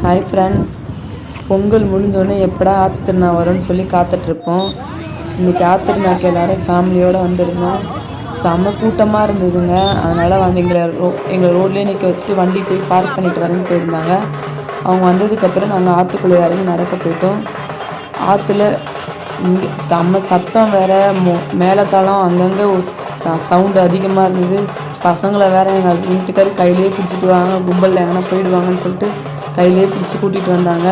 Hi friends, Pongal முடிஞ்சோடனே எப்படா ஆற்றுனா வரும்னு சொல்லி காத்துட்ருப்போம். இன்றைக்கி ஆற்றுனாக்கு எல்லோரும் ஃபேமிலியோடு வந்திருந்தோம். செம்ம கூட்டமாக இருந்ததுங்க. அதனால் எங்களை ரோட்லேயே நிற்க வச்சுட்டு வண்டி போய் பார்க் பண்ணிட்டு வரேன்னு போயிருந்தாங்க. அவங்க வந்ததுக்கப்புறம் நாங்கள் ஆற்றுக்குள்ளே இறங்கி நடக்க போயிட்டோம். ஆற்றுல இங்கே செம்ம சத்தம் வேறு, மேலத்தாளம் அங்கங்கே சவுண்டு அதிகமாக இருந்தது. பசங்களை வேறு எங்கள் வீட்டுக்காரர் கையிலேயே பிடிச்சிட்டு வாங்க, கும்பலில் எங்கன்னா போயிடுவாங்கன்னு சொல்லிட்டு கையிலேயே பிடிச்சி கூட்டிகிட்டு வந்தாங்க.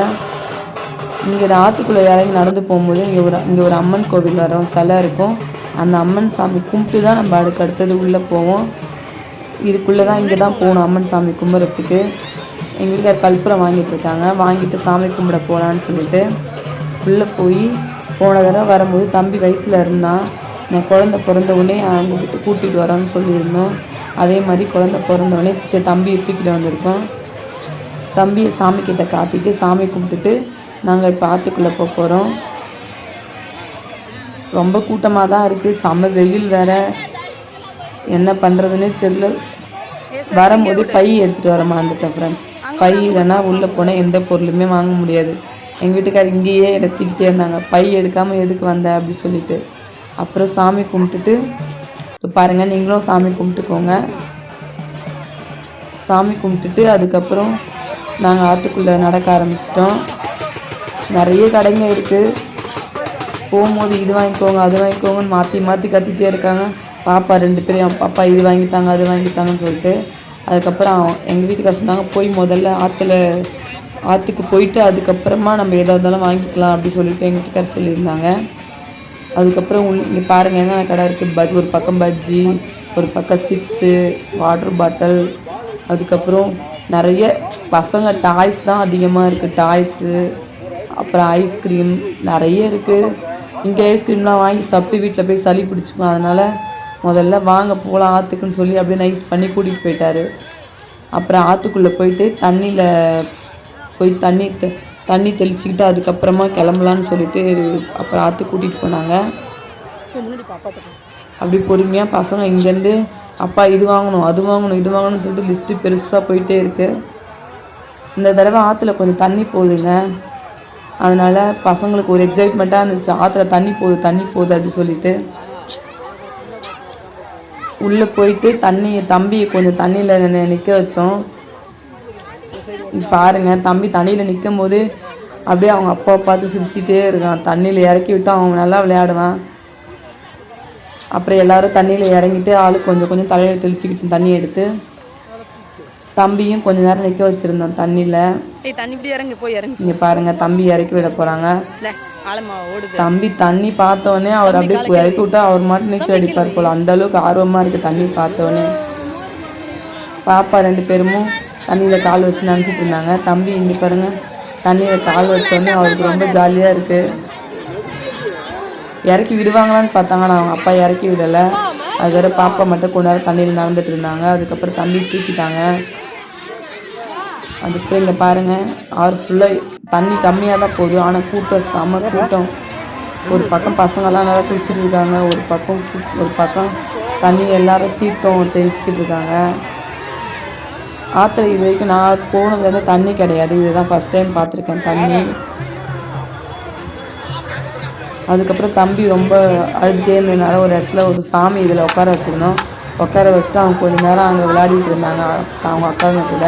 இங்கே ஆற்றுக்குள்ளே இறங்கி நடந்து போகும்போது இங்கே ஒரு அம்மன் கோவில் வரும், சிலை இருக்கும். அந்த அம்மன் சாமி கும்பிட்டு தான் நம்ம அடுத்தது உள்ளே போவோம். இதுக்குள்ளே தான் இங்கே தான் போகணும் அம்மன் சாமி கும்பிட்றதுக்கு. எங்கள் வீட்டுக்கார் கற்பூரம் வாங்கிட்டு இருக்காங்க. வாங்கிட்டு சாமி கும்பிட போகலான்னு சொல்லிட்டு உள்ளே போய் போன தடவை வரும்போது தம்பி வயிற்றில் இருந்தான். நான் குழந்த பிறந்த உடனே அவங்கக்கிட்ட கூட்டிகிட்டு வரோன்னு சொல்லியிருந்தோம். அதே மாதிரி குழந்த பிறந்தோடனே சரி தம்பியை தூக்கிட்டு வந்திருக்கோம். தம்பியை சாமிக்கிட்ட காட்டிட்டு சாமி கும்பிட்டுட்டு நாங்கள் இப்போ ஆற்றுக்குள்ளே போக போகிறோம். ரொம்ப கூட்டமாக தான் இருக்குது. செம்ம வெயில் வேறு, என்ன பண்ணுறதுன்னே தெரில. வரும்போது பை எடுத்துகிட்டு வர மறந்துட்டேன் ஃப்ரெண்ட்ஸ். பை இல்லைன்னா உள்ளே போனால் எந்த பொருளுமே வாங்க முடியாது. எங்கள் வீட்டுக்கார் இங்கேயே எடுத்துக்கிட்டே இருந்தாங்க, பை எடுக்காமல் எதுக்கு வந்த அப்படி சொல்லிட்டு. அப்புறம் சாமி கும்பிட்டுட்டு இப்போ பாருங்கள், நீங்களும் சாமி கும்பிட்டுக்கோங்க. சாமி கும்பிட்டுட்டு அதுக்கப்புறம் நாங்கள் ஆற்றுக்குள்ளே நடக்க ஆரம்பிச்சிட்டோம். நிறைய கடைங்க இருக்குது. போகும்போது இது வாங்கிக்கோங்க அது வாங்கிக்கோங்கன்னு மாற்றி மாற்றி கத்திகிட்டே இருக்காங்க. பாப்பா 2 பேரும் பாப்பா இது வாங்கித்தாங்க அது வாங்கித்தாங்கன்னு சொல்லிட்டு. அதுக்கப்புறம் எங்கள் வீட்டுக்காரர் சொன்னாங்க, போய் முதல்ல ஆற்றுக்கு போயிட்டு அதுக்கப்புறமா நம்ம எதாக இருந்தாலும் வாங்கிக்கலாம் அப்படி சொல்லிட்டு எங்கள் வீட்டுக்காரர் சொல்லியிருந்தாங்க. அதுக்கப்புறம் இங்கே பாருங்கள் என்னென்ன கடை இருக்குது. ஒரு பக்கம் பஜ்ஜி, ஒரு பக்கம் சிப்ஸு, வாட்டர் பாட்டில், அதுக்கப்புறம் நிறைய பசங்க டாய்ஸ் தான் அதிகமாக இருக்குது. டாய்ஸு, அப்புறம் ஐஸ்கிரீம் நிறைய இருக்குது. இங்கே ஐஸ்கிரீம்லாம் வாங்கி சாப்பிட்டு வீட்டில் போய் சளி பிடிச்சிக்கும். அதனால் முதல்ல வாங்க போகலாம் ஆற்றுக்குன்னு சொல்லி அப்படியே நைஸ் பண்ணி கூட்டிகிட்டு போயிட்டார். அப்புறம் ஆற்றுக்குள்ளே போயிட்டு தண்ணியில் போய் தண்ணி தெளிச்சிக்கிட்டு அதுக்கப்புறமா கிளம்பலான்னு சொல்லிட்டு அப்புறம் ஆற்றுக்கு கூட்டிகிட்டு போனாங்க. அப்படி பொறுமையாக பசங்க இங்கேருந்து அப்பா இது வாங்கணும் அது வாங்கணும் இது வாங்கணும்னு சொல்லிட்டு லிஸ்ட்டு பெருசாக போயிட்டே இருக்குது. இந்த தடவை ஆற்றுல கொஞ்சம் தண்ணி போகுதுங்க. அதனால் பசங்களுக்கு ஒரு எக்ஸைட்மெண்ட்டாக இருந்துச்சு, ஆற்றுல தண்ணி போகுது அப்படி சொல்லிட்டு. உள்ளே போயிட்டு தம்பியை கொஞ்சம் தண்ணியில் நிற்க வச்சோம். பாருங்கள், தம்பி தண்ணியில் நிற்கும் போது அப்படியே அவங்க அப்பாவை பார்த்து சிரிச்சிட்டே இருக்கான். தண்ணியில் இறக்கி விட்டு அவன் நல்லா விளையாடுவான். அப்புறம் எல்லோரும் தண்ணியில் இறங்கிட்டு ஆளுக்கு கொஞ்சம் கொஞ்சம் தலையில் தெளிச்சிக்கிட்டு தண்ணி எடுத்து தம்பியும் கொஞ்சம் நேரம் நிற்க வச்சுருந்தோம் தண்ணியில். இங்கே பாருங்கள், தம்பி இறக்கி விட போகிறாங்க. தம்பி தண்ணி பார்த்தோன்னே அவர் அப்படியே இறக்கி விட்டா அவர் மட்டும் நீச்சல் அடிப்பார் போல், அந்தளவுக்கு ஆர்வமாக இருக்குது தண்ணி பார்த்தோன்னே. பாப்பா 2 பேரும் தண்ணியில் கால் வச்சு நினச்சிட்டு இருந்தாங்க. தம்பி இங்கே பாருங்கள், தண்ணியில் கால் வச்சோடனே அவருக்கு ரொம்ப ஜாலியாக இருக்குது. இறக்கி விடுவாங்களான்னு பார்த்தாங்க, ஆனால் அவங்க அப்பா இறக்கி விடலை. அது வேறு பாப்பா மட்டும் கொஞ்ச நேரம் தண்ணியில் நடந்துட்டு இருந்தாங்க. அதுக்கப்புறம் தம்பி தூக்கிட்டாங்க. அதுக்கப்புறம் இங்கே பாருங்கள், அவர் ஃபுல்லாக தண்ணி கம்மியாக தான் போகுது, ஆனால் கூட்டம் செம கூட்டம். ஒரு பக்கம் பசங்கள்லாம் நல்லா குளிச்சுட்டு இருக்காங்க, ஒரு பக்கம் தண்ணி எல்லோரும் தீர்த்தம் தெளிச்சிக்கிட்டு இருக்காங்க. ஆற்றுல இது வரைக்கும் நான் போனதுலேருந்து தண்ணி கிடையாது, இதுதான் ஃபஸ்ட் டைம் பார்த்துருக்கேன் தண்ணி. அதுக்கப்புறம் தம்பி ரொம்ப அழுதுகிட்டே இருந்ததுனால ஒரு இடத்துல ஒரு சாமி இதில் உட்கார வச்சுருந்தோம். உட்கார வச்சுட்டு அவங்க கொஞ்சம் நேரம் அங்கே விளையாடிட்டு இருந்தாங்க அவங்க அக்காங்க கூட.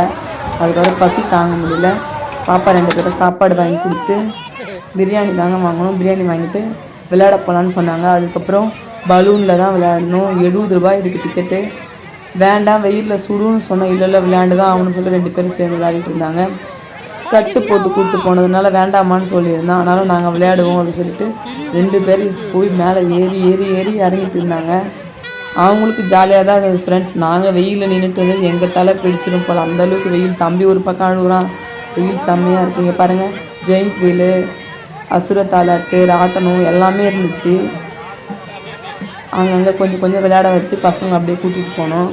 அதுக்கப்புறம் பசி தாங்க முடியல, பாப்பா 2 பேரும் சாப்பாடு வாங்கி கொடுத்து பிரியாணி தாங்க வாங்கணும். பிரியாணி வாங்கிட்டு விளையாட போகலான்னு சொன்னாங்க. அதுக்கப்புறம் பலூனில் தான் விளையாடணும். 70 ரூபாய் இதுக்கு டிக்கெட்டு. வேண்டாம் வெயிலில் சுடுன்னு சொன்னேன். இல்லை விளையாண்டு தான் ஆகணும்னு சொல்லி 2 பேரும் சேர்ந்து விளையாடிட்டு இருந்தாங்க. ஸ்கட்டு போட்டு கூப்பிட்டு போனதுனால வேண்டாமான்னு சொல்லியிருந்தேன். ஆனாலும் நாங்கள் விளையாடுவோம் அப்படின்னு சொல்லிட்டு 2 பேரும் போய் மேலே ஏறி இறங்கிட்டு இருந்தாங்க. அவங்களுக்கு ஜாலியாக தான் இருந்தது ஃப்ரெண்ட்ஸ். நாங்கள் வெயிலில் நின்றுட்டு இருந்தது எங்கள் தலை பிடிச்சிடும் போல், அந்தளவுக்கு வெயில். தம்பி ஒரு பக்கம் அழுகுறான், வெயில் செம்மையாக இருக்குங்க. பாருங்கள், ஜெயிண்ட் வீலு, அசுர தாலாட்டு, ராட்டனம் எல்லாமே இருந்துச்சு. அங்கங்கே கொஞ்சம் கொஞ்சம் விளையாட வச்சு பசங்க அப்படியே கூட்டிகிட்டு போனோம்.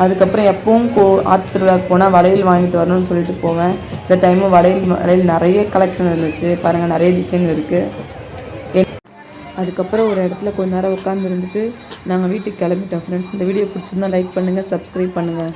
அதுக்கப்புறம் எப்பவும் ஆற்று திருவிழாவுக்கு போனால் வளையல் வாங்கிட்டு வரணும்னு சொல்லிட்டு போவேன். இந்த டைமும் வளையல் நிறைய கலெக்ஷன் இருந்துச்சு. பாருங்கள், நிறைய டிசைன் இருக்குது. அதுக்கப்புறம் ஒரு இடத்துல கொஞ்ச நேரம் உட்காந்து இருந்துட்டு நாங்கள் வீட்டுக்கு கிளம்பிட்டோம் ஃப்ரெண்ட்ஸ். இந்த வீடியோ பிடிச்சிருந்தா லைக் பண்ணுங்கள், சப்ஸ்கிரைப் பண்ணுங்கள்.